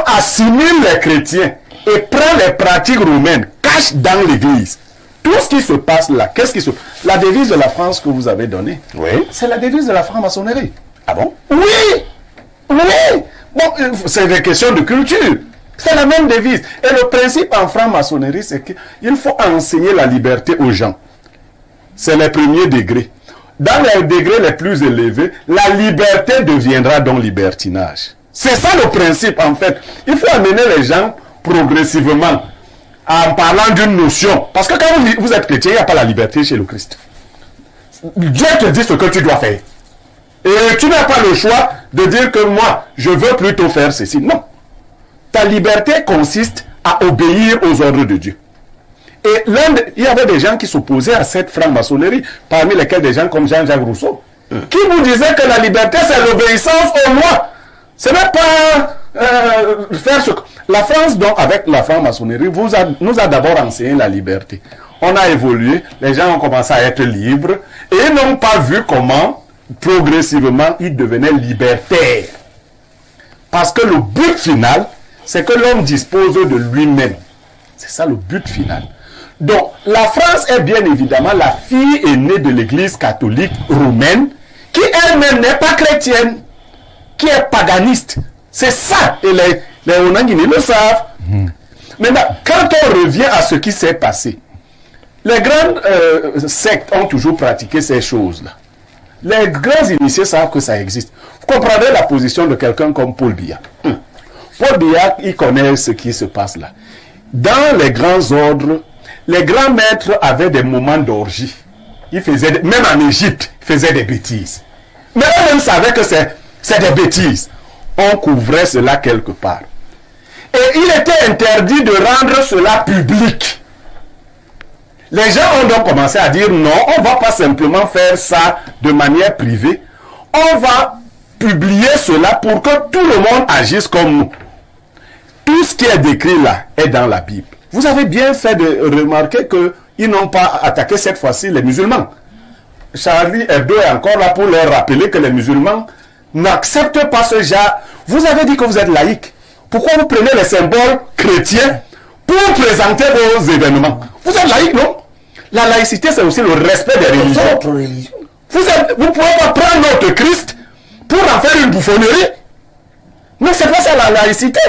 assimile les chrétiens et prend les pratiques romaines, cache dans l'église. Tout ce qui se passe là, La devise de la France que vous avez donnée, Oui. c'est la devise de la franc-maçonnerie. Ah bon? Oui! Oui! Bon, c'est des questions de culture. C'est la même devise. Et le principe en franc-maçonnerie, c'est qu'il faut enseigner la liberté aux gens. C'est les premiers degrés. Dans les degrés les plus élevés, la liberté deviendra donc libertinage. C'est ça le principe en fait. Il faut amener les gens progressivement en parlant d'une notion. Parce que quand vous êtes chrétien, il n'y a pas la liberté chez le Christ. Dieu te dit ce que tu dois faire. Et tu n'as pas le choix de dire que moi, je veux plutôt faire ceci. Non. Ta liberté consiste à obéir aux ordres de Dieu. Et il y avait des gens qui s'opposaient à cette franc-maçonnerie, parmi lesquels des gens comme Jean-Jacques Rousseau, qui vous disaient que la liberté, c'est l'obéissance aux lois. Ce n'est pas faire ce que... La France, donc, avec la franc-maçonnerie, nous a d'abord enseigné la liberté. On a évolué, les gens ont commencé à être libres, et ils n'ont pas vu comment, progressivement, ils devenaient libertaires. Parce que le but final, c'est que l'homme dispose de lui-même. C'est ça le but final. Donc, la France est bien évidemment la fille aînée de l'église catholique romaine, qui elle-même n'est pas chrétienne, qui est paganiste. C'est ça, et les Onangini le savent. Maintenant, quand on revient à ce qui s'est passé, les grandes sectes ont toujours pratiqué ces choses-là. Les grands initiés savent que ça existe. Vous comprendrez la position de quelqu'un comme Paul Biya. Paul Biya, il connaît ce qui se passe là. Dans les grands ordres, les grands maîtres avaient des moments d'orgie. Ils faisaient, même en Égypte, ils faisaient des bêtises. Mais eux-mêmes savaient que c'est des bêtises. On couvrait cela quelque part. Et il était interdit de rendre cela public. Les gens ont donc commencé à dire non, on ne va pas simplement faire ça de manière privée. On va publier cela pour que tout le monde agisse comme nous. Tout ce qui est décrit là est dans la Bible. Vous avez bien fait de remarquer qu'ils n'ont pas attaqué cette fois-ci les musulmans. Charlie Hebdo est encore là pour leur rappeler que les musulmans n'acceptent pas ce genre. Vous avez dit que vous êtes laïque. Pourquoi vous prenez les symboles chrétiens pour présenter vos événements? Vous êtes laïque, non? La laïcité, c'est aussi le respect des religions. Vous ne pouvez pas prendre notre Christ pour en faire une bouffonnerie. Mais c'est pas ça la laïcité.